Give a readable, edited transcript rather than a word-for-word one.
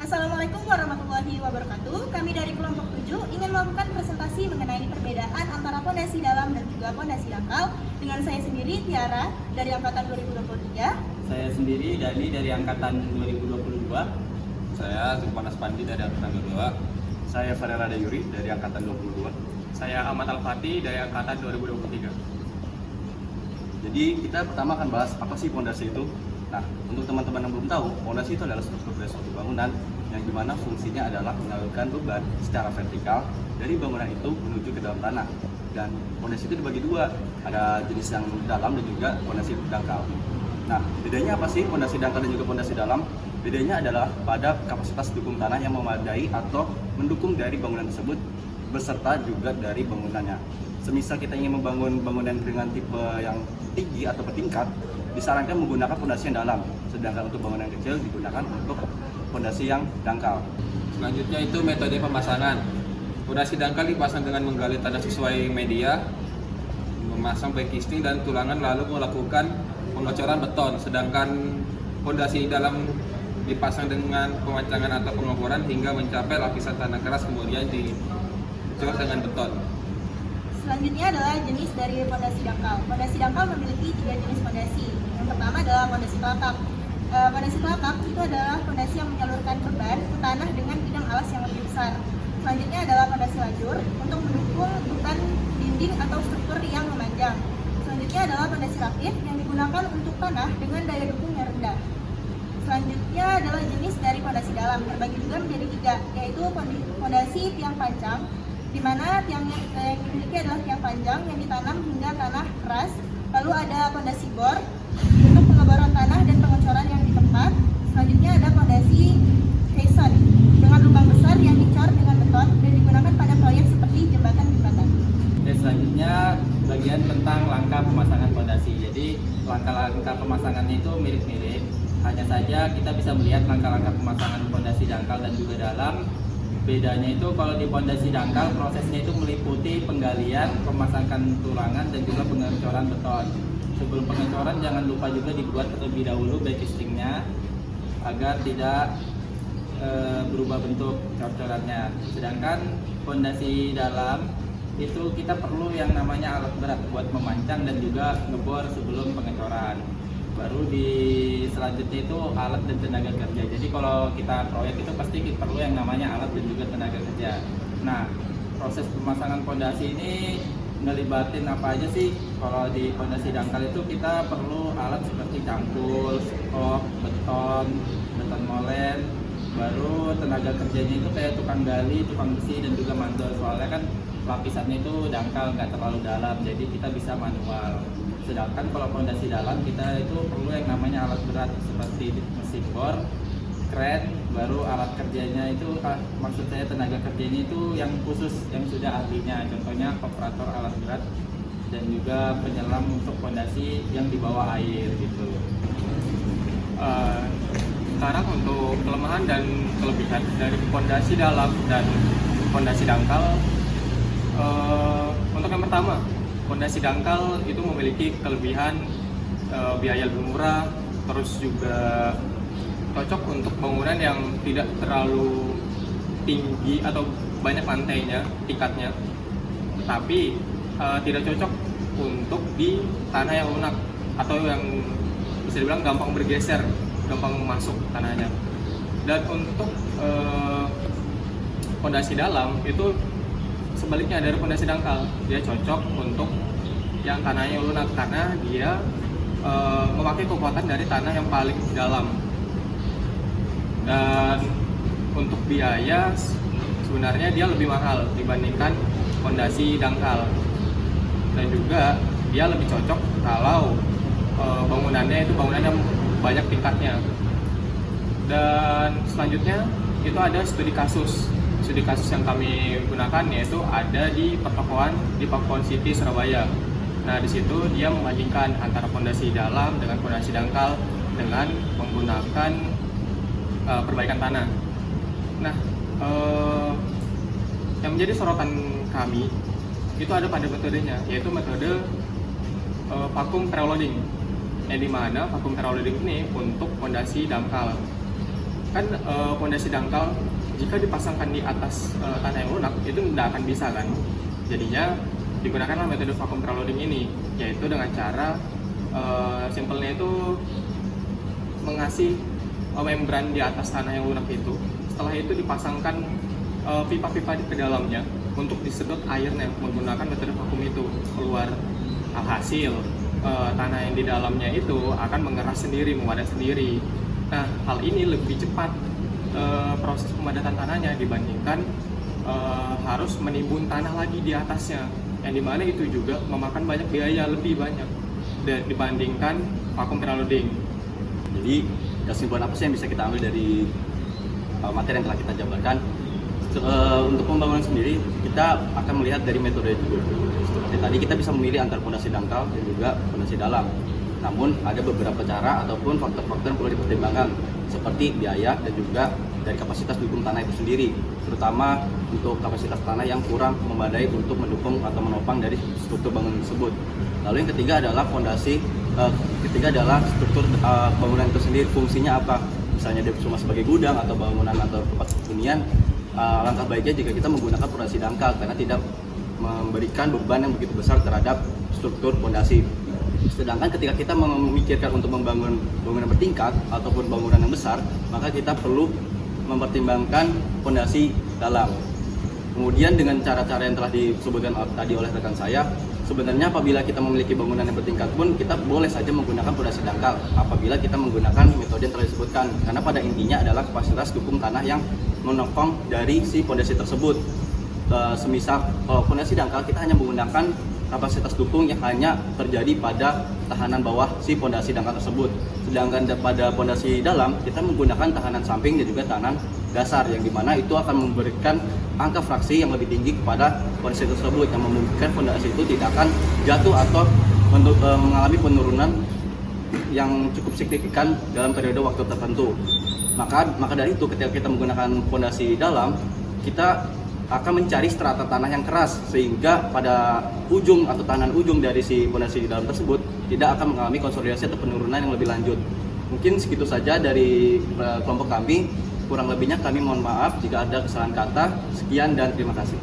Assalamualaikum warahmatullahi wabarakatuh. Kami dari kelompok 7 ingin melakukan presentasi mengenai perbedaan antara pondasi dalam dan juga pondasi dangkal. Dengan saya sendiri, Tiara, dari angkatan 2023. Saya sendiri Dani dari angkatan 2022. Saya Zulpanas Pandi dari angkatan 22. Saya Farel Yuri dari angkatan 22. Saya Ahmad Al-Fatih dari angkatan 2023. Jadi kita pertama akan bahas apa sih pondasi itu. Nah, untuk teman-teman yang belum tahu, pondasi itu adalah struktur dari suatu bangunan yang dimana fungsinya adalah menyalurkan beban secara vertikal dari bangunan itu menuju ke dalam tanah. Dan pondasi itu dibagi dua, ada jenis yang dalam dan juga pondasi dangkal. Nah, bedanya apa sih pondasi dangkal dan juga pondasi dalam? Bedanya adalah pada kapasitas dukung tanah yang memadai atau mendukung dari bangunan tersebut beserta juga dari bangunannya. Semisal kita ingin membangun bangunan dengan tipe yang tinggi atau bertingkat, disarankan menggunakan pondasi yang dalam, sedangkan untuk bangunan kecil digunakan untuk pondasi yang dangkal. Selanjutnya itu metode pemasangan. Pondasi dangkal dipasang dengan menggali tanah sesuai media, memasang backing dan tulangan lalu melakukan pengocoran beton. Sedangkan pondasi dalam dipasang dengan pemancangan atau pengoboran hingga mencapai lapisan tanah keras kemudian dicor dengan beton. Selanjutnya adalah jenis dari pondasi dangkal. Pondasi dangkal memiliki 3 jenis pondasi. Yang pertama adalah pondasi telapak. Pondasi telapak itu adalah pondasi yang menyalurkan beban ke tanah dengan bidang alas yang lebih besar. Selanjutnya adalah pondasi lajur untuk mendukung beban dinding atau struktur yang memanjang. Selanjutnya adalah pondasi rakit yang digunakan untuk tanah dengan daya dukung yang rendah. Selanjutnya adalah jenis dari pondasi dalam, terbagi juga menjadi 3, yaitu pondasi tiang panjang, di mana tiang yang dimiliki adalah tiang panjang yang ditanam hingga tanah keras. Lalu ada pondasi bor untuk pengeboran tanah dan pengecoran yang di tempat. Selanjutnya ada pondasi caisson dengan lubang besar yang dicor dengan beton dan digunakan pada proyek seperti jembatan-jembatan. Oke, selanjutnya bagian tentang langkah pemasangan pondasi. Jadi langkah-langkah pemasangannya itu mirip-mirip. Hanya saja kita bisa melihat langkah-langkah pemasangan pondasi dangkal dan juga dalam. Bedanya itu kalau di pondasi dangkal prosesnya itu meliputi penggalian, pemasangan tulangan dan juga pengecoran beton. Sebelum pengecoran jangan lupa juga dibuat terlebih dahulu backing-nya agar tidak berubah bentuk cor-corannya. Sedangkan pondasi dalam itu kita perlu yang namanya alat berat buat memancang dan juga ngebor sebelum pengecoran. Baru di selanjutnya itu alat dan tenaga kerja. Jadi kalau kita proyek itu pasti kita perlu yang namanya alat dan juga tenaga kerja. Nah, proses pemasangan pondasi ini ngelibatin apa aja sih? Kalau di pondasi dangkal itu kita perlu alat seperti cangkul, skop, beton molen. Baru tenaga kerjanya itu kayak tukang gali, tukang besi dan juga mandor. Soalnya kan lapisannya itu dangkal, nggak terlalu dalam, jadi kita bisa manual. Sedangkan kalau pondasi dalam kita itu perlu yang namanya alat berat seperti mesin bor, kren, baru alat kerjanya itu maksud saya tenaga kerjanya itu yang khusus yang sudah ahlinya. Contohnya operator alat berat dan juga penyelam untuk pondasi yang di bawah air gitu. Sekarang untuk kelemahan dan kelebihan dari pondasi dalam dan pondasi dangkal. Untuk yang pertama, pondasi dangkal itu memiliki kelebihan biaya lebih murah, terus juga cocok untuk bangunan yang tidak terlalu tinggi atau banyak lantainya, tingkatnya, tapi tidak cocok untuk di tanah yang lunak atau yang bisa dibilang gampang bergeser, gampang masuk tanahnya. Dan untuk pondasi dalam itu sebaliknya dari pondasi dangkal, dia cocok untuk yang tanahnya lunak karena dia memakai kekuatan dari tanah yang paling dalam. Dan untuk biaya sebenarnya dia lebih mahal dibandingkan pondasi dangkal. Dan juga dia lebih cocok kalau bangunannya itu bangunan yang banyak tingkatnya. Dan selanjutnya itu ada studi kasus yang kami gunakan, yaitu ada di Pakuan City Surabaya. Nah, di situ dia membandingkan antara pondasi dalam dengan pondasi dangkal dengan menggunakan perbaikan tanah. Nah, yang menjadi sorotan kami itu ada pada metodenya, yaitu metode vacuum preloading. Yang dimana vacuum preloading ini untuk pondasi dangkal. kan pondasi dangkal jika dipasangkan di atas tanah yang lunak itu tidak akan bisa kan. Jadinya digunakanlah metode vacuum preloading ini, yaitu dengan cara simpelnya itu mengasih membran di atas tanah yang lunak itu. Setelah itu dipasangkan pipa-pipa ke dalamnya untuk disedot airnya menggunakan metode vakum itu. Keluar hasil tanah yang di dalamnya itu akan mengeras sendiri, memadat sendiri. Nah, hal ini lebih cepat proses pemadatan tanahnya dibandingkan harus menimbun tanah lagi di atasnya, yang dimana itu juga memakan banyak biaya, lebih banyak dibandingkan vakum preloading. Jadi kesimpulan apa sih yang bisa kita ambil dari materi yang telah kita jabarkan? Untuk pembangunan sendiri kita akan melihat dari metode juga. Seperti tadi kita bisa memilih antara fondasi dangkal dan juga fondasi dalam. Namun ada beberapa cara ataupun faktor-faktor yang perlu dipertimbangkan, seperti biaya dan juga dari kapasitas dukung tanah itu sendiri, terutama untuk kapasitas tanah yang kurang memadai untuk mendukung atau menopang dari struktur bangunan tersebut. Lalu yang ketiga adalah struktur bangunan itu sendiri, fungsinya apa? Misalnya dia cuma sebagai gudang atau bangunan atau tempat hunian. Langkah baiknya jika kita menggunakan fondasi dangkal karena tidak memberikan beban yang begitu besar terhadap struktur fondasi. Sedangkan ketika kita memikirkan untuk membangun bangunan bertingkat ataupun bangunan yang besar, maka kita perlu mempertimbangkan fondasi dalam. Kemudian dengan cara-cara yang telah disebutkan tadi oleh rekan saya, sebenarnya apabila kita memiliki bangunan yang bertingkat pun kita boleh saja menggunakan fondasi dangkal apabila kita menggunakan metode yang telah disebutkan, karena pada intinya adalah kapasitas dukung tanah yang menopang dari si fondasi tersebut. Semisal kalau fondasi dangkal kita hanya menggunakan kapasitas dukung yang hanya terjadi pada tahanan bawah si fondasi dangkal tersebut. Sedangkan pada fondasi dalam kita menggunakan tahanan samping dan juga tahanan dasar, yang dimana itu akan memberikan angka fraksi yang lebih tinggi kepada fondasi tersebut, yang memungkinkan fondasi itu tidak akan jatuh atau mengalami penurunan yang cukup signifikan dalam periode waktu tertentu. Maka dari itu ketika kita menggunakan fondasi dalam, kita akan mencari strata tanah yang keras, sehingga pada ujung atau tahanan ujung dari si fondasi dalam tersebut tidak akan mengalami konsolidasi atau penurunan yang lebih lanjut. Mungkin segitu saja dari kelompok kami. Kurang lebihnya kami mohon maaf jika ada kesalahan kata. Sekian dan terima kasih.